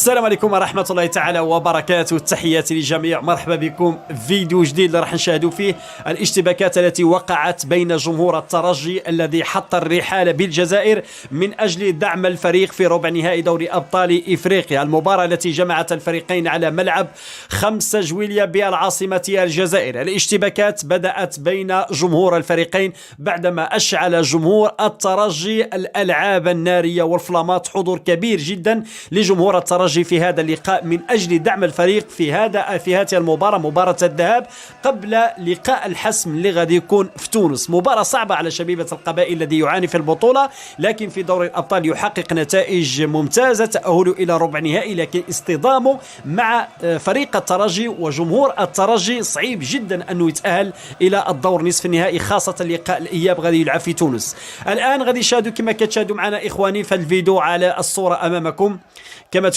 السلام عليكم ورحمة الله تعالى وبركاته. تحياتي للجميع، مرحبا بكم في فيديو جديد اللي راح نشاهدوا فيه الاشتباكات التي وقعت بين جمهور الترجي الذي حط الرحال بالجزائر من أجل دعم الفريق في ربع نهائي دوري أبطال إفريقيا، المباراة التي جمعت الفريقين على ملعب 5 جويلية بالعاصمة الجزائر. الاشتباكات بدأت بين جمهور الفريقين بعدما أشعل جمهور الترجي الألعاب النارية والفلامات، حضور كبير جدا لجمهور الترجي في هذا اللقاء من أجل دعم الفريق في هذه المباراة، مباراة الذهاب قبل لقاء الحسم اللي غادي يكون في تونس. مباراة صعبة على شبيبة القبائل الذي يعاني في البطولة، لكن في دوري الأبطال يحقق نتائج ممتازة، تأهل إلى ربع نهائي، لكن اصطدامه مع فريق الترجي وجمهور الترجي صعيب جدا أنه يتأهل إلى الدور نصف النهائي، خاصة لقاء الإياب غادي يلعب في تونس. الآن غادي تشاهدوا كما كتشاهدوا معنا إخواني في الفيديو على الصورة أمامكم، كما